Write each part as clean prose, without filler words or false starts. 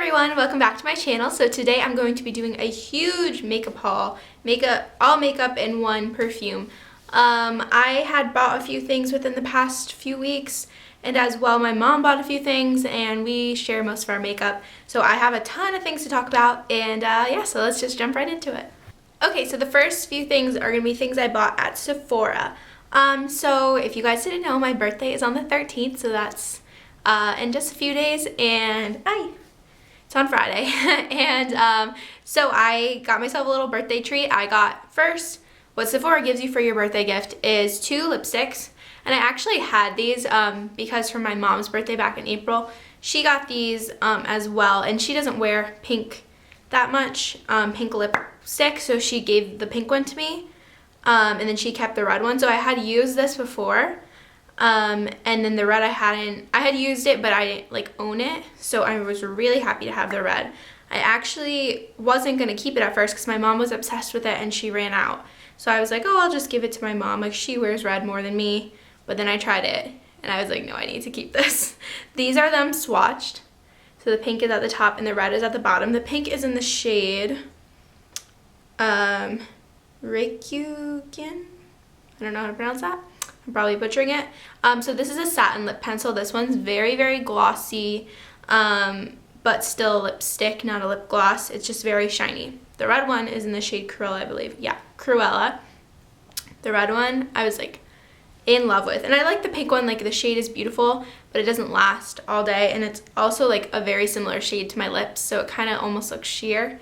everyone, welcome back to my channel. So today I'm going to be doing a huge makeup haul, all makeup and one perfume. I had bought a few things within the past few weeks, and as well my mom bought a few things, and we share most of our makeup. So I have a ton of things to talk about, and yeah, so let's just jump right into it. Okay, so the first few things are going to be things I bought at Sephora. So if you guys didn't know, my birthday is on the 13th, so that's in just a few days, and it's on Friday. And so I got myself a little birthday treat. I got first, what Sephora gives you for your birthday gift is 2 lipsticks. And I actually had these because for my mom's birthday back in April, she got these as well. And she doesn't wear pink that much, pink lipstick, so she gave the pink one to me. And then she kept the red one. So I had used this before. And then the red I had used it, but I didn't like own it, so I was really happy to have the red. I actually wasn't going to keep it at first because my mom was obsessed with it and she ran out. So I was like, oh, I'll just give it to my mom, like she wears red more than me. But then I tried it and I was like, no, I need to keep this. These are them swatched. So the pink is at the top and the red is at the bottom. The pink is in the shade Reikugen. I don't know how to pronounce that. I'm probably butchering it. So this is a satin lip pencil. This one's very, very glossy, but still lipstick, not a lip gloss. It's just very shiny. The red one is in the shade Cruella, I believe. Yeah, Cruella. The red one, I was like in love with. And I like the pink one, like the shade is beautiful, but it doesn't last all day. And it's also like a very similar shade to my lips, so it kind of almost looks sheer.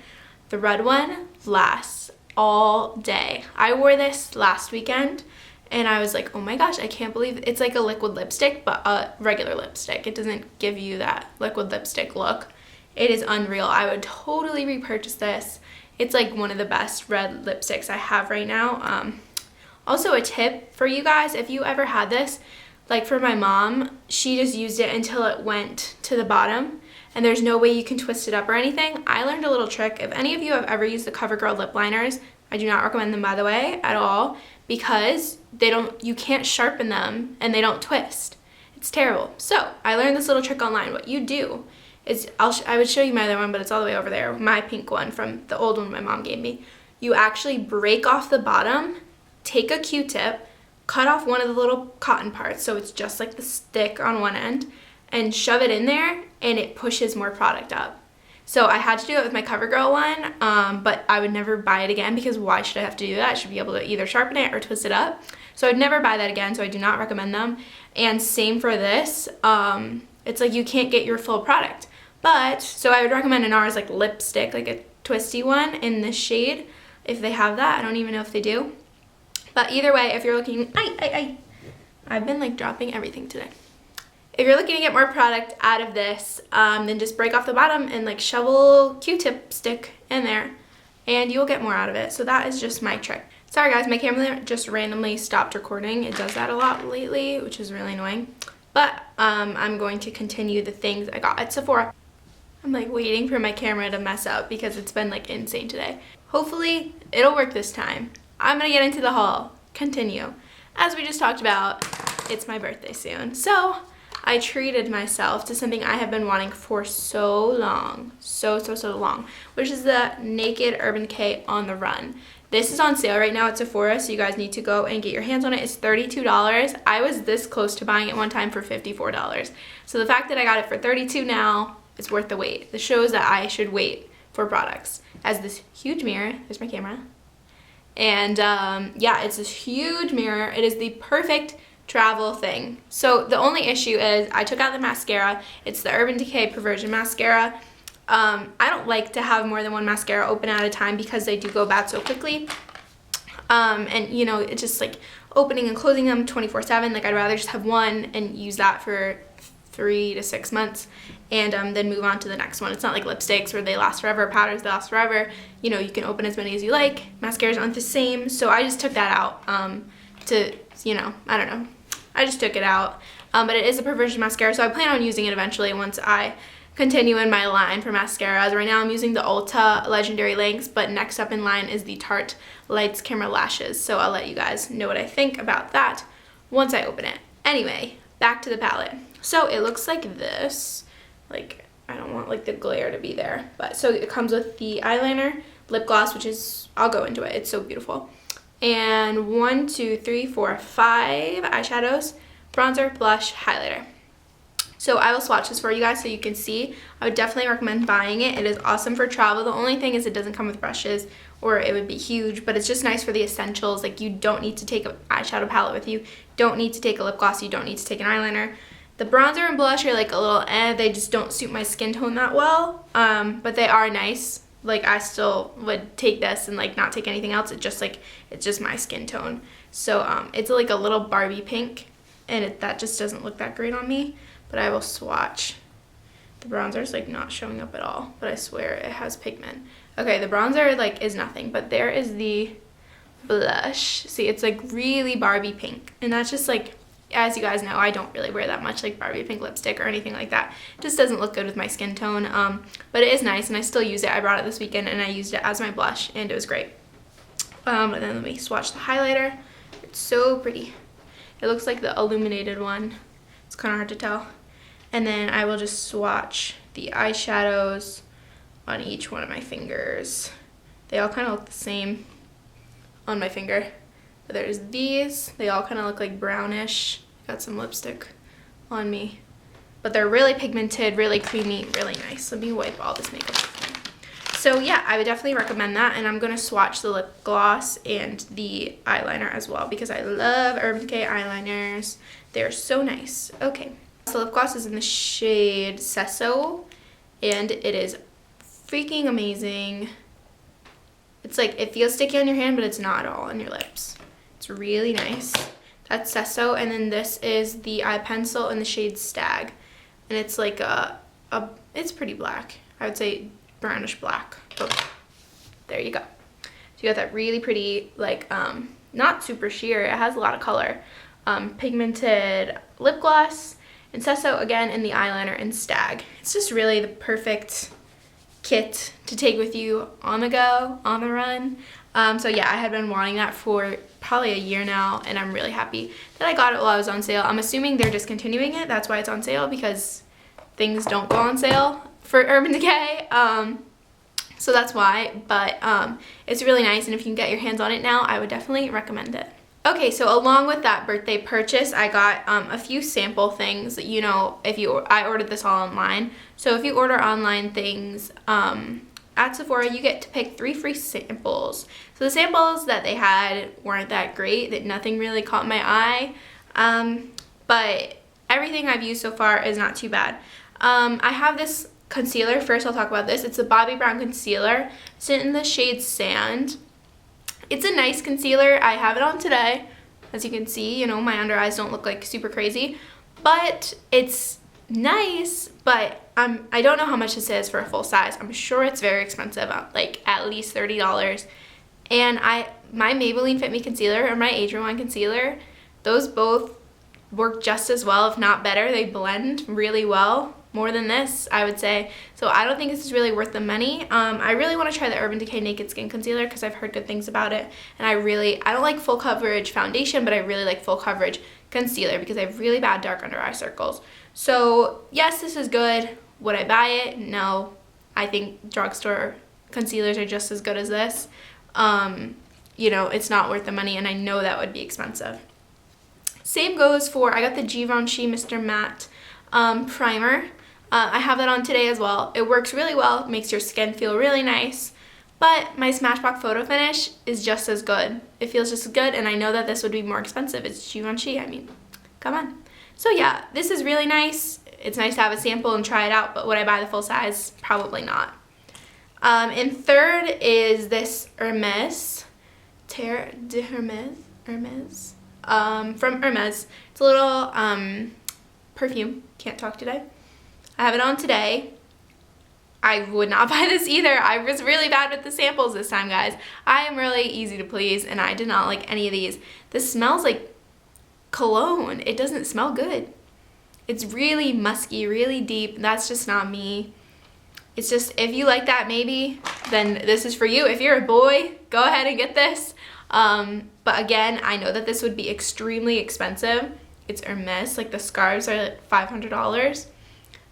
The red one lasts all day. I wore this last weekend. And I was like, oh my gosh, I can't believe it's like a liquid lipstick, but a regular lipstick. It doesn't give you that liquid lipstick look. It is unreal. I would totally repurchase this. It's like one of the best red lipsticks I have right now. Also a tip for you guys, if you ever had this, like for my mom, she just used it until it went to the bottom and there's no way you can twist it up or anything. I learned a little trick. If any of you have ever used the CoverGirl lip liners, I do not recommend them, by the way, at all, because you can't sharpen them and they don't twist. It's terrible. So I learned this little trick online. What you do is, I would show you my other one, but it's all the way over there, my pink one from the old one my mom gave me. You actually break off the bottom, take a Q-tip, cut off one of the little cotton parts, so it's just like the stick on one end, and shove it in there, and it pushes more product up. So I had to do it with my CoverGirl one, but I would never buy it again because why should I have to do that? I should be able to either sharpen it or twist it up. So I'd never buy that again, so I do not recommend them. And same for this. It's like you can't get your full product. But, so I would recommend an NARS like lipstick, like a twisty one in this shade, if they have that. I don't even know if they do. But either way, if you're looking, I've been like dropping everything today. If you're looking to get more product out of this, then just break off the bottom and like shovel Q-tip stick in there and you'll get more out of it. So that is just my trick. Sorry guys, my camera just randomly stopped recording. It does that a lot lately, which is really annoying. But I'm going to continue the things I got at Sephora. I'm like waiting for my camera to mess up because it's been like insane today. Hopefully it'll work this time. I'm gonna get into the haul. Continue. As we just talked about, it's my birthday soon. So I treated myself to something I have been wanting for so long, so long, which is the Naked Urban Decay On The Run. This is on sale right now at Sephora, so you guys need to go and get your hands on it. It's $32. I was this close to buying it one time for $54. So the fact that I got it for $32 now is worth the wait. This shows that I should wait for products. It has this huge mirror. There's my camera. And yeah, it's this huge mirror. It is the perfect travel thing. So the only issue is I took out the mascara. It's the Urban Decay Perversion Mascara. I don't like to have more than one mascara open at a time because they do go bad so quickly. And you know, it's just like opening and closing them 24/7. Like I'd rather just have one and use that for 3 to 6 months and then move on to the next one. It's not like lipsticks where they last forever, powders they last forever. You know, you can open as many as you like. Mascaras aren't the same. So I just took that out to, you know, I don't know. I just took it out, but it is a Perversion mascara, so I plan on using it eventually once I continue in my line for mascaras. Right now I'm using the Ulta Legendary Lengths, but next up in line is the Tarte Lights Camera Lashes, so I'll let you guys know what I think about that once I open it. Anyway, back to the palette. So it looks like this. Like, I don't want like the glare to be there. But so it comes with the eyeliner, lip gloss, which is, I'll go into it, it's so beautiful. And 1, 2, 3, 4, 5 eyeshadows, bronzer, blush, highlighter. So I will swatch this for you guys so you can see. I would definitely recommend buying it. It is awesome for travel. The only thing is it doesn't come with brushes, or it would be huge, but it's just nice for the essentials. Like, you don't need to take an eyeshadow palette with you, don't need to take a lip gloss, you don't need to take an eyeliner. The bronzer and blush are like a little they just don't suit my skin tone that well, but they are nice. Like, I still would take this and like not take anything else. It's just my skin tone. So it's like a little Barbie pink, and that just doesn't look that great on me. But I will swatch. The bronzer is like not showing up at all, but I swear it has pigment. Okay, the bronzer like is nothing, but there is the blush. See, it's like really Barbie pink, and that's just like, as you guys know, I don't really wear that much like Barbie pink lipstick or anything like that. It just doesn't look good with my skin tone, but it is nice, and I still use it. I brought it this weekend, and I used it as my blush, and it was great. And then let me swatch the highlighter. It's so pretty. It looks like the illuminated one. It's kind of hard to tell. And then I will just swatch the eyeshadows on each one of my fingers. They all kind of look the same on my finger. But there's these. They all kind of look like brownish. Got some lipstick on me. But they're really pigmented, really creamy, really nice. Let me wipe all this makeup off. So yeah, I would definitely recommend that. And I'm going to swatch the lip gloss and the eyeliner as well, because I love Urban Decay eyeliners. They're so nice. Okay. So lip gloss is in the shade Sesso, and it is freaking amazing. It's like, it feels sticky on your hand, but it's not at all on your lips. It's really nice. That's Sesso, and then this is the eye pencil in the shade Stag, and it's like it's pretty black. I would say brownish black. Oh, there you go. So you got that really pretty, like not super sheer. It has a lot of color. Pigmented lip gloss. And Sesso again in the eyeliner and Stag. It's just really the perfect kit to take with you on the go, on the run. So yeah, I had been wanting that for probably a year now, and I'm really happy that I got it while I was on sale. I'm assuming they're discontinuing it. That's why it's on sale, because things don't go on sale for Urban Decay. So that's why, but it's really nice, and if you can get your hands on it now, I would definitely recommend it. Okay, so along with that birthday purchase, I got a few sample things. You know, I ordered this all online. So if you order online things at Sephora, you get to pick 3 free samples. So the samples that they had weren't that great. That nothing really caught my eye. But everything I've used so far is not too bad. I have this concealer. First, I'll talk about this. It's a Bobbi Brown concealer. It's in the shade Sand. It's a nice concealer. I have it on today. As you can see, you know, my under eyes don't look like super crazy, but it's nice. But I don't know how much this is for a full size. I'm sure it's very expensive, like at least $30. And my Maybelline Fit Me concealer or my Age Rewind concealer, those both work just as well, if not better. They blend really well. More than this, I would say. So I don't think this is really worth the money. I really want to try the Urban Decay Naked Skin Concealer because I've heard good things about it. And I don't like full coverage foundation, but I really like full coverage concealer because I have really bad dark under eye circles. So yes, this is good. Would I buy it? No. I think drugstore concealers are just as good as this. You know, it's not worth the money, and I know that would be expensive. Same goes for, I got the Givenchy Mr. Matte primer. I have that on today as well. It works really well, makes your skin feel really nice, but my Smashbox Photo Finish is just as good. It feels just as good, and I know that this would be more expensive. It's Givenchy, I mean, come on. So yeah, this is really nice. It's nice to have a sample and try it out, but would I buy the full size? Probably not. And third is this Hermes, Terre de Hermes, from Hermes. It's a little perfume. Can't talk today. I have it on today. I would not buy this either. I was really bad with the samples this time, guys. I am really easy to please, and I did not like any of these. This smells like cologne. It doesn't smell good. It's really musky, really deep. That's just not me. It's just, if you like that maybe, then this is for you. If you're a boy, go ahead and get this. But again, I know that this would be extremely expensive. It's Hermes, like the scarves are like $500.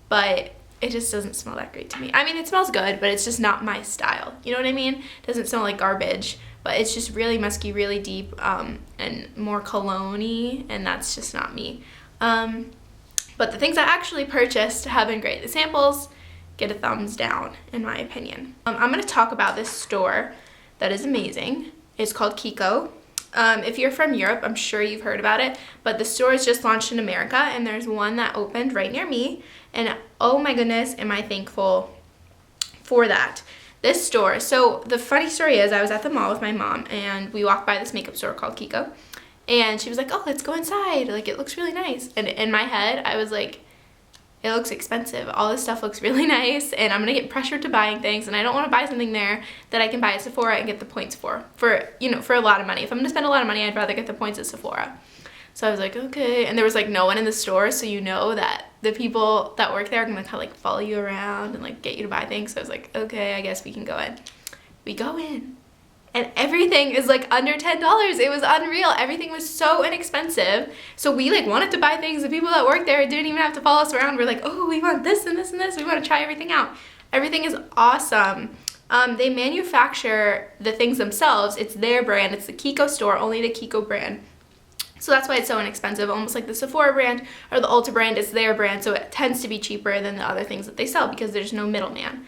But it just doesn't smell that great to me. I mean, it smells good, but it's just not my style. You know what I mean? It doesn't smell like garbage, but it's just really musky, really deep, and more cologne-y, and that's just not me. But the things I actually purchased have been great. The samples get a thumbs down, in my opinion. I'm going to talk about this store that is amazing. It's called KIKO. If you're from Europe, I'm sure you've heard about it, but the store is just launched in America, and there's one that opened right near me, and oh my goodness, am I thankful for that. This store, so the funny story is I was at the mall with my mom, and we walked by this makeup store called KIKO, and she was like, oh, let's go inside, like it looks really nice. And in my head, I was like, it looks expensive. All this stuff looks really nice, and I'm gonna get pressured to buying things, and I don't wanna buy something there that I can buy at Sephora and get the points for you know, for a lot of money. If I'm gonna spend a lot of money, I'd rather get the points at Sephora. So I was like, okay, and there was like no one in the store, so you know that the people that work there are gonna kind of like follow you around and like get you to buy things. So I was like, okay, I guess we can go in. We go in, and everything is like under $10. It was unreal. Everything was so inexpensive. So we like wanted to buy things. The people that worked there didn't even have to follow us around. We're like, oh, we want this and this and this. We want to try everything out. Everything is awesome. They manufacture the things themselves. It's their brand. It's the KIKO store, only the KIKO brand. So that's why it's so inexpensive, almost like the Sephora brand or the Ulta brand. It's their brand, so it tends to be cheaper than the other things that they sell because there's no middleman.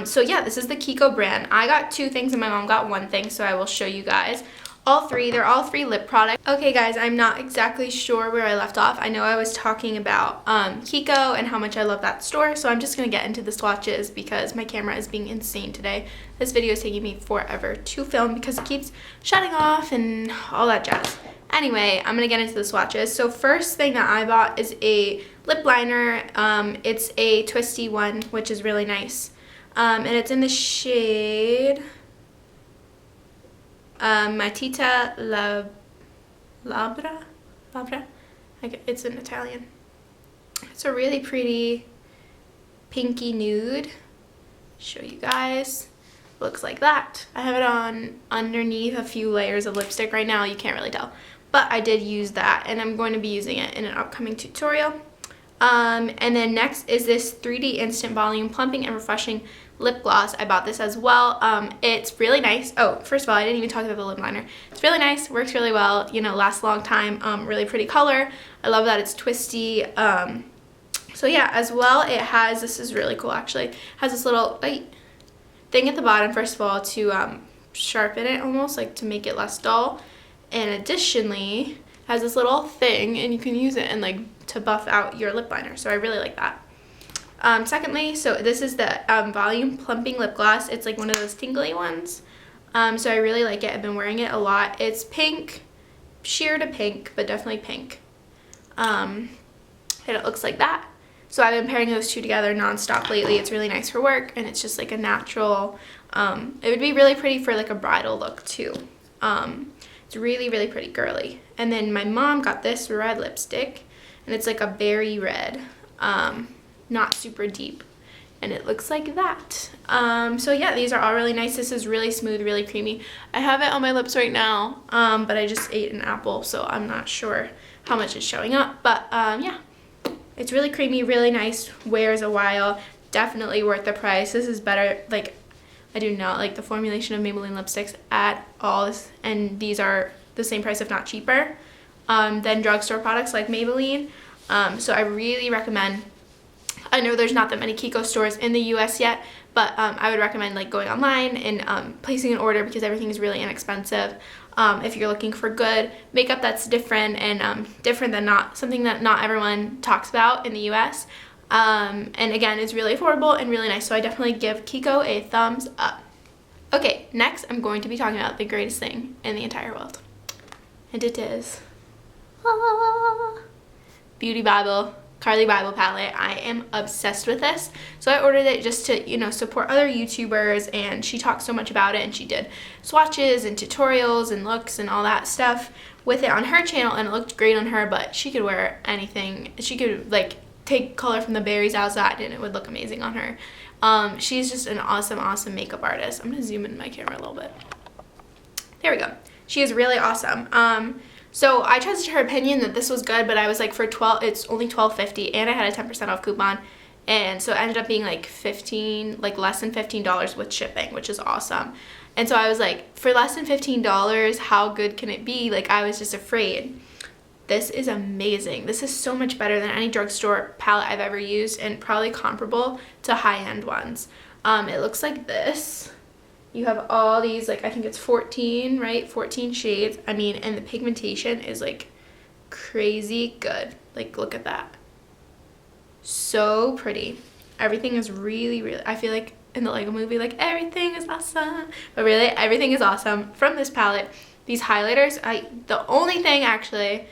So yeah, this is the KIKO brand. I got 2 things and my mom got 1 thing, so I will show you guys all 3. They're all 3 lip products. Okay guys, I'm not exactly sure where I left off. I know I was talking about KIKO and how much I love that store, so I'm just gonna get into the swatches because my camera is being insane today. This video is taking me forever to film because it keeps shutting off and all that jazz. Anyway, I'm gonna get into the swatches. So first thing that I bought is a lip liner. It's a twisty one, which is really nice. And it's in the shade Matita Labra? It's in Italian. It's a really pretty pinky nude. Show you guys. Looks like that. I have it on underneath a few layers of lipstick right now. You can't really tell. But I did use that, and I'm going to be using it in an upcoming tutorial. And then next is this 3D Instant Volume Plumping and Refreshing Lip Gloss. I bought this as well. It's really nice. Oh, first of all, I didn't even talk about the lip liner. It's really nice, works really well, you know, lasts a long time, really pretty color. I love that it's twisty. So yeah, as well, it has, this is really cool actually, has this little thing at the bottom, first of all, to sharpen it almost, like to make it less dull. And additionally, has this little thing, and you can use it and like to buff out your lip liner. So I really like that. Secondly, so this is the Volume Plumping Lip Gloss. It's like one of those tingly ones. So I really like it. I've been wearing it a lot. It's pink, sheer to pink, but definitely pink. And it looks like that. So I've been pairing those 2 together nonstop lately. It's really nice for work, and it's just like a natural, it would be really pretty for like a bridal look too. It's really, really pretty girly. And then my mom got this red lipstick, and it's like a berry red, not super deep, and it looks like that. So yeah, these are all really nice. This is really smooth, really creamy. I have it on my lips right now, but I just ate an apple, so I'm not sure how much is showing up, but yeah, it's really creamy, really nice, wears a while, definitely worth the price. This is better, like, I do not like the formulation of Maybelline lipsticks at all, and these are the same price, if not cheaper, than drugstore products like Maybelline. So I really recommend. I know there's not that many KIKO stores in the US yet, but I would recommend like going online and placing an order because everything is really inexpensive. If you're looking for good makeup that's different and different than something that not everyone talks about in the US. And again, it's really affordable and really nice, so I definitely give KIKO a thumbs up. Okay, next I'm going to be talking about the greatest thing in the entire world, and it is Beauty Bible, Carly Bible palette. I am obsessed with this, so I ordered it just to, you know, support other YouTubers, and she talks so much about it, and she did swatches and tutorials and looks and all that stuff with it on her channel, and it looked great on her, but she could wear anything. She could like take color from the berries outside and it would look amazing on her. She's just an awesome makeup artist. I'm gonna zoom in my camera a little bit. There we go. She is really awesome. So I trusted her opinion that this was good, but I was like, for it's only $12.50, and I had a 10% off coupon. And so it ended up being like less than $15 with shipping, which is awesome. And so I was like, for less than $15, how good can it be? Like, I was just afraid. This is amazing. This is so much better than any drugstore palette I've ever used, and probably comparable to high-end ones. It looks like this. You have all these, like, I think it's 14, right? 14 shades. I mean, and the pigmentation is like crazy good. Like, look at that. So pretty. Everything is really, I feel like in the Lego movie, like, everything is awesome. But really, everything is awesome from this palette. These highlighters, the only thing actually,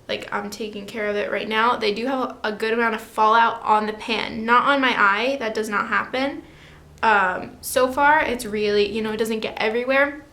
like, I'm taking care of it right now, they do have a good amount of fallout on the pan. Not on my eye, that does not happen. So far, it's really, you know, it doesn't get everywhere.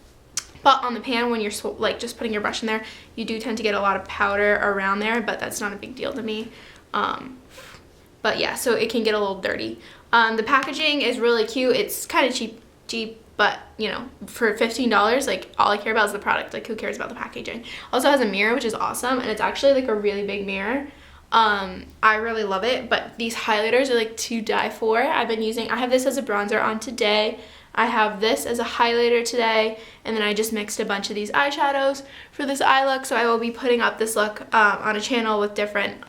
But on the pan, when you're like just putting your brush in there, you do tend to get a lot of powder around there, but that's not a big deal to me. But yeah, so it can get a little dirty. The packaging is really cute. It's kind of cheap, but you know, for $15, like, all I care about is the product. Like, who cares about the packaging? Also has a mirror, which is awesome, and it's actually like a really big mirror. I really love it, but these highlighters are like to die for. I have this as a bronzer on today. I have this as a highlighter today, and then I just mixed a bunch of these eyeshadows for this eye look. So I will be putting up this look on my channel with different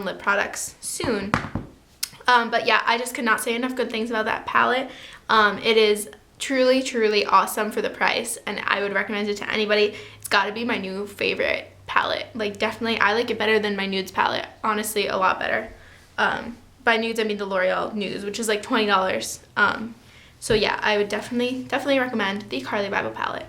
lip products soon. But yeah, I just could not say enough good things about that palette. It is truly awesome for the price, and I would recommend it to anybody. It's got to be my new favorite palette. Like, definitely, I like it better than my nudes palette. Honestly, a lot better. By nudes, I mean the L'Oreal Nudes, which is like $20. So yeah, I would definitely recommend the Carly Bible palette.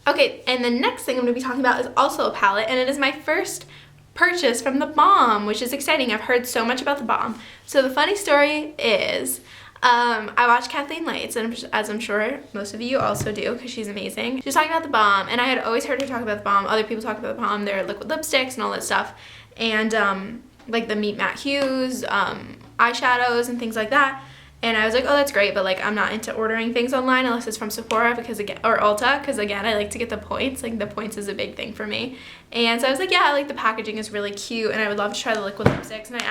Okay, and the next thing I'm going to be talking about is also a palette, and it is my first purchase from TheBalm, which is exciting. I've heard so much about TheBalm. So the funny story is, I watched Kathleen Lights, and as I'm sure most of you also do, because she's amazing. She was talking about TheBalm, and I had always heard her talk about TheBalm. Other people talk about TheBalm, their liquid lipsticks and all that stuff, and like the Meet Matte Hues, eyeshadows and things like that. And I was like, oh, that's great, but like, I'm not into ordering things online unless it's from Sephora, because again, or Ulta, because again, I like to get the points. Like, the points is a big thing for me. And so I was like, yeah, like, the packaging is really cute, and I would love to try the liquid lipsticks. And I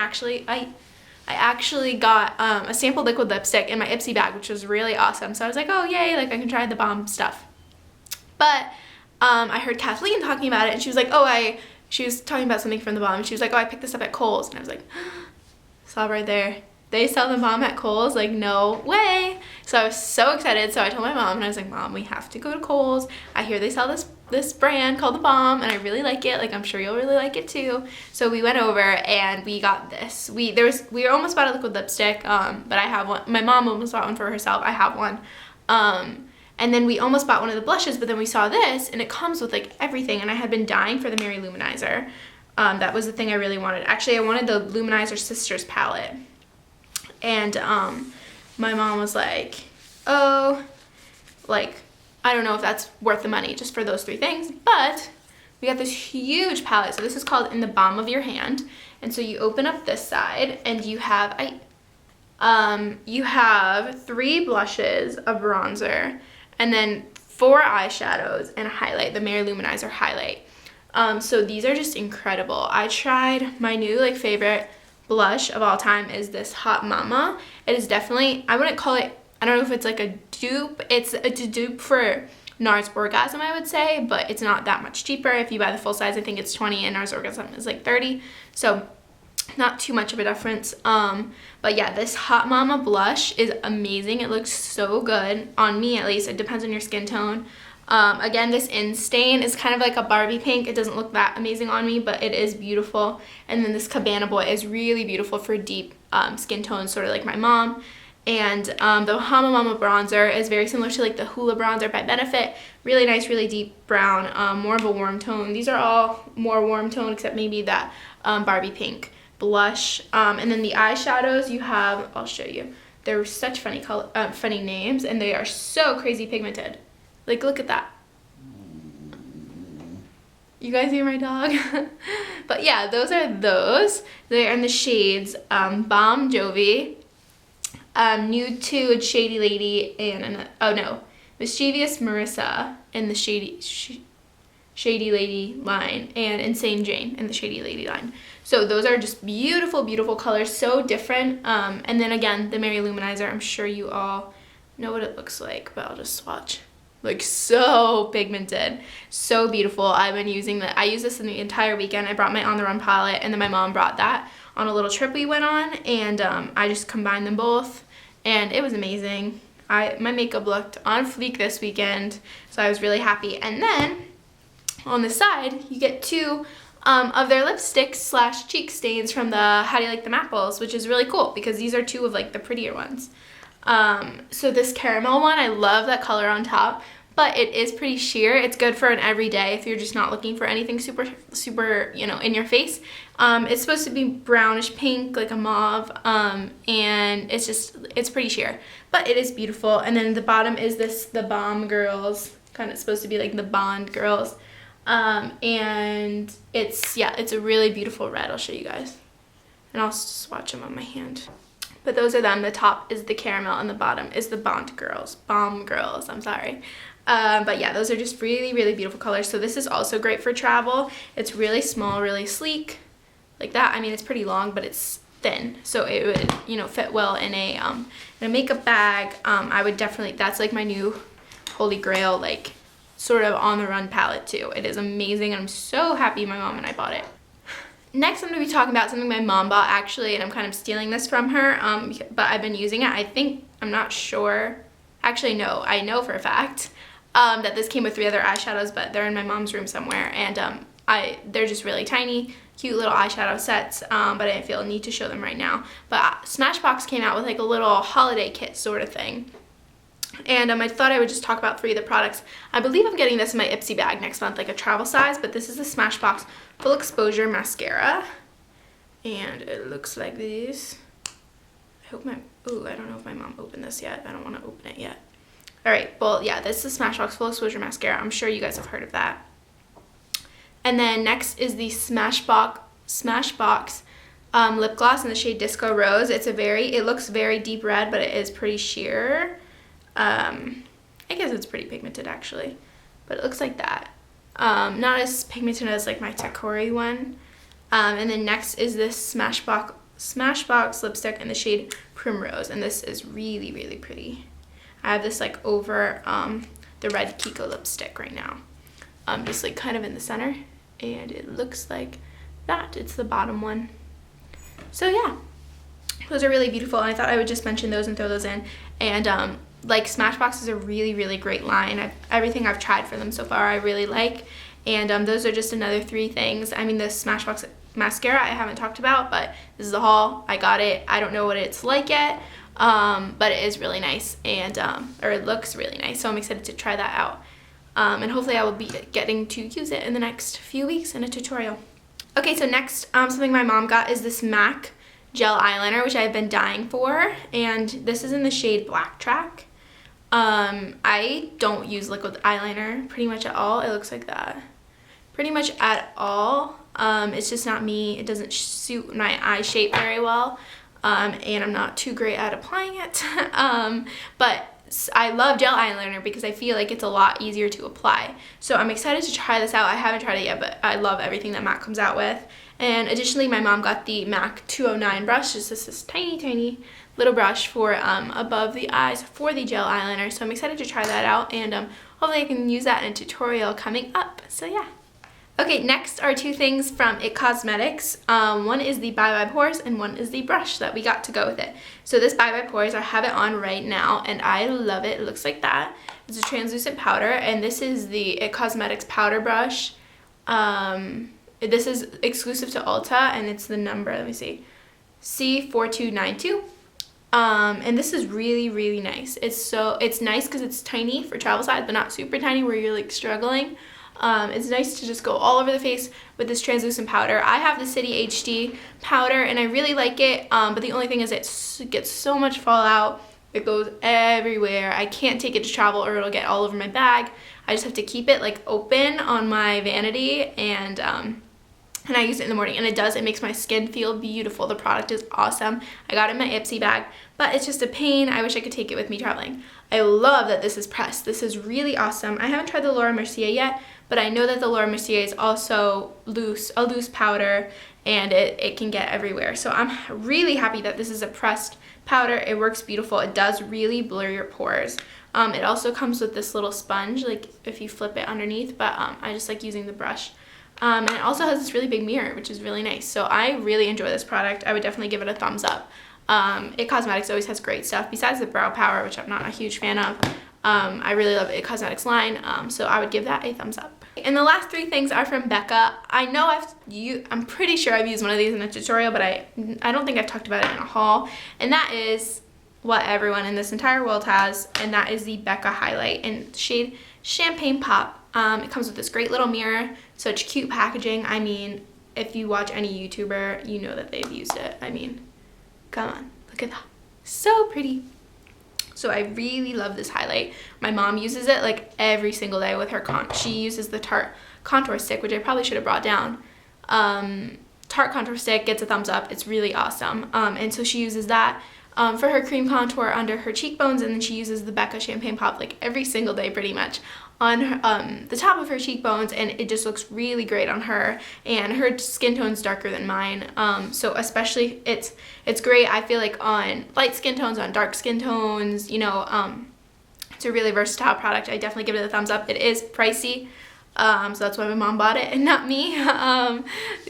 actually got a sample liquid lipstick in my Ipsy bag, which was really awesome. So I was like, oh, yay, like, I can try TheBalm stuff. But I heard Kathleen talking about it, and she was like, she was talking about something from TheBalm, and she was like, oh, I picked this up at Kohl's. And I was like, saw right there. They sell TheBalm at Kohl's? Like, no way. So I was so excited. So I told my mom, and I was like, Mom, we have to go to Kohl's. I hear they sell this brand called TheBalm, and I really like it. Like, I'm sure you'll really like it too. So we went over and we got this. We almost bought a liquid lipstick, but I have one. My mom almost bought one for herself. I have one. And then we almost bought one of the blushes, but then we saw this, and it comes with like everything. And I had been dying for the Mary Luminizer. That was the thing I really wanted. Actually, I wanted the Luminizer Sisters palette. And my mom was like, oh, like, I don't know if that's worth the money just for those three things, but we got this huge palette. So this is called In the Balm of Your Hand. And so you open up this side, and you have 3 blushes, a bronzer, and then 4 eyeshadows and a highlight, the Mary Luminizer highlight. So these are just incredible. I tried my new like favorite blush of all time is this Hot Mama. It is definitely, I wouldn't call it, I don't know if it's like a dupe. It's a dupe for NARS Orgasm, I would say, but it's not that much cheaper. If you buy the full size, I think it's $20, and NARS Orgasm is like $30. So not too much of a difference. But yeah, this Hot Mama blush is amazing. It looks so good on me, at least. It depends on your skin tone. Again, this In Stain is kind of like a Barbie pink. It doesn't look that amazing on me, but it is beautiful. And then this Cabana Boy is really beautiful for deep skin tones, sort of like my mom. And the Hama Mama bronzer is very similar to like the Hula bronzer by Benefit. Really nice, really deep brown, more of a warm tone. These are all more warm tone, except maybe that Barbie pink blush. And then the eyeshadows you have, I'll show you. They're such funny names, and they are so crazy pigmented. Like, look at that. You guys hear my dog? But yeah, those are those. They're in the shades Balm Jovi, Nude Tude, Shady Lady, and Mischievous Marissa in the Shady Lady line, and Insane Jane in the Shady Lady line. So those are just beautiful, beautiful colors, so different. And then again, the Mary Luminizer, I'm sure you all know what it looks like, but I'll just swatch. Like, so pigmented, so beautiful. I've been using that. I used this in the entire weekend. I brought my On the Run palette, and then my mom brought that on a little trip we went on, and I just combined them both, and it was amazing. My makeup looked on fleek this weekend, so I was really happy. And then on the side, you get two of their lipsticks slash cheek stains from the How Do You Like Them Apples, which is really cool because these are two of like the prettier ones. So this caramel one, I love that color on top, but it is pretty sheer. It's good for an everyday if you're just not looking for anything super, super, you know, in your face. It's supposed to be brownish pink, like a mauve, and it's pretty sheer, but it is beautiful. And then the bottom is this TheBalm Girls, kind of supposed to be like the Bond Girls. And it's a really beautiful red. I'll show you guys, and I'll swatch them on my hand. But those are them. The top is the caramel and the bottom is the Balm Girls, I'm sorry. But yeah, those are just really, really beautiful colors. So this is also great for travel. It's really small, really sleek, like that. I mean, it's pretty long, but it's thin, so it would, you know, fit well in a makeup bag. I would definitely, that's like my new holy grail, like sort of on the run palette too. It is amazing, and I'm so happy my mom and I bought it. Next, I'm going to be talking about something my mom bought actually, and I'm kind of stealing this from her, but I've been using it. I'm not sure, actually no, I know for a fact that this came with 3 other eyeshadows, but they're in my mom's room somewhere, and they're just really tiny, cute little eyeshadow sets, but I didn't feel a need to show them right now. But Smashbox came out with like a little holiday kit sort of thing. And I thought I would just talk about 3 of the products. I believe I'm getting this in my Ipsy bag next month, like a travel size, but this is the Smashbox Full Exposure Mascara. And it looks like this. I hope I don't know if my mom opened this yet. I don't want to open it yet. Alright, well, yeah, this is Smashbox Full Exposure Mascara. I'm sure you guys have heard of that. And then next is the Smashbox lip gloss in the shade Disco Rose. It looks very deep red, but it is pretty sheer. I guess it's pretty pigmented actually, but it looks like that. Not as pigmented as like my Takori one. And then next is this Smashbox lipstick in the shade Primrose, and this is really, really pretty. I have this like over the red KIKO lipstick right now, just like kind of in the center, and it looks like that. It's the bottom one. So yeah, those are really beautiful, and I thought I would just mention those and throw those in. And like Smashbox is a really, really great line. Everything I've tried for them so far I really like, and those are just another 3 things. I mean, the Smashbox mascara I haven't talked about, but this is a haul. I got it. I don't know what it's like yet, but it is really nice, and or it looks really nice, so I'm excited to try that out. And hopefully I will be getting to use it in the next few weeks in a tutorial. Okay, so next, something my mom got is this MAC gel eyeliner, which I've been dying for, and this is in the shade Black Track. I don't use liquid eyeliner pretty much at all. It looks like that. Pretty much at all. It's just not me. It doesn't suit my eye shape very well, and I'm not too great at applying it. But I love gel eyeliner because I feel like it's a lot easier to apply. So I'm excited to try this out. I haven't tried it yet, but I love everything that MAC comes out with. And additionally, my mom got the MAC 209 brush. Just this tiny, tiny little brush for above the eyes for the gel eyeliner. So I'm excited to try that out, and hopefully I can use that in a tutorial coming up. So yeah. Okay, next are 2 things from IT Cosmetics. One is the Bye Bye Pores, and one is the brush that we got to go with it. So this Bye Bye Pores, I have it on right now, and I love it. It looks like that. It's a translucent powder, and this is the IT Cosmetics powder brush. This is exclusive to Ulta, and it's the number, let me see, C4292. And this is really, really nice. It's nice because it's tiny for travel size, but not super tiny where you're like struggling. It's nice to just go all over the face with this translucent powder. I have the City HD powder, and I really like it, but the only thing is it gets so much fallout. It goes everywhere. I can't take it to travel or it'll get all over my bag. I just have to keep it like open on my vanity, and I use it in the morning, and it makes my skin feel beautiful. The product is awesome. I got it in my Ipsy bag, but it's just a pain. I wish I could take it with me traveling. I love that this is pressed. This is really awesome. I haven't tried the Laura Mercier yet, but I know that the Laura Mercier is also a loose powder, and it can get everywhere. So I'm really happy that this is a pressed powder. It works beautiful. It does really blur your pores. It also comes with this little sponge, like if you flip it underneath, but I just like using the brush. And it also has this really big mirror, which is really nice. So I really enjoy this product. I would definitely give it a thumbs up. It Cosmetics always has great stuff besides the brow power, which I'm not a huge fan of. I really love It Cosmetics line, so I would give that a thumbs up. And the last 3 things are from Becca. I know I'm pretty sure I've used one of these in a tutorial, but I don't think I've talked about it in a haul. And that is what everyone in this entire world has, and that is the Becca highlight in shade Champagne Pop. It comes with this great little mirror, such cute packaging. I mean, if you watch any YouTuber, you know that they've used it. I mean, come on, look at that. So pretty. So I really love this highlight. My mom uses it like every single day with her she uses the Tarte contour stick, which I probably should have brought down. Tarte contour stick gets a thumbs up. It's really awesome. And so she uses that for her cream contour under her cheekbones, and then she uses the Becca Champagne Pop like every single day pretty much on her, the top of her cheekbones, and it just looks really great on her. And her skin tone's darker than mine, so especially it's great, I feel like, on light skin tones, on dark skin tones, you know. It's a really versatile product. I definitely give it a thumbs up. It is pricey, so that's why my mom bought it and not me.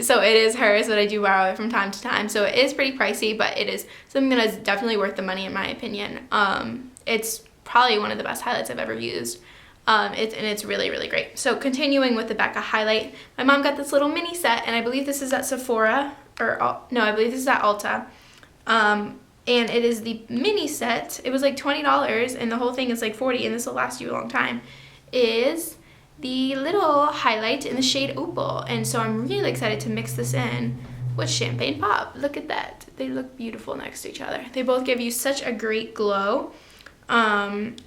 So it is hers, but I do borrow it from time to time. So it is pretty pricey, but it is something that is definitely worth the money in my opinion. It's probably one of the best highlights I've ever used. And it's really, really great. So continuing with the Becca highlight, my mom got this little mini set, and I believe this is at Sephora, or no, I believe this is at Ulta. And it is the mini set. It was like $20, and the whole thing is like $40, and this will last you a long time. Is the little highlight in the shade Opal, and so I'm really excited to mix this in with Champagne Pop. Look at that. They look beautiful next to each other. They both give you such a great glow. And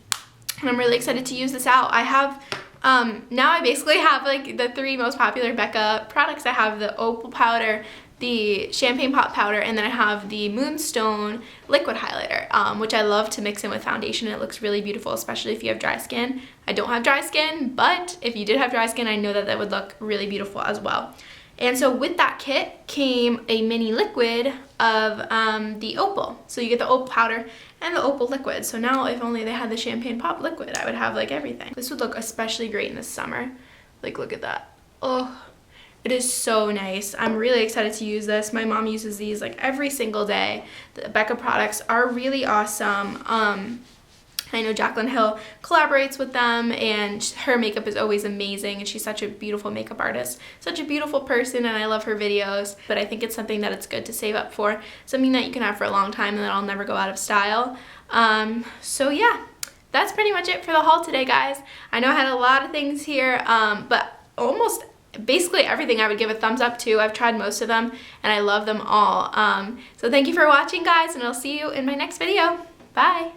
I'm really excited to use this out. I have, now I basically have like the 3 most popular Becca products. I have the Opal powder, the Champagne Pop powder, and then I have the Moonstone liquid highlighter, which I love to mix in with foundation. It looks really beautiful, especially if you have dry skin. I don't have dry skin, but if you did have dry skin, I know that that would look really beautiful as well. And so with that kit came a mini liquid of the Opal. So you get the Opal powder and the Opal liquid. So now if only they had the Champagne Pop liquid, I would have like everything. This would look especially great in the summer. Like, look at that. Oh, it is so nice. I'm really excited to use this. My mom uses these like every single day. The Becca products are really awesome. I know Jaclyn Hill collaborates with them, and her makeup is always amazing, and she's such a beautiful makeup artist, such a beautiful person, and I love her videos. But I think it's something that it's good to save up for, something that you can have for a long time and that'll never go out of style. So yeah, that's pretty much it for the haul today, guys. I know I had a lot of things here, but almost basically everything I would give a thumbs up to. I've tried most of them and I love them all. So thank you for watching, guys, and I'll see you in my next video. Bye.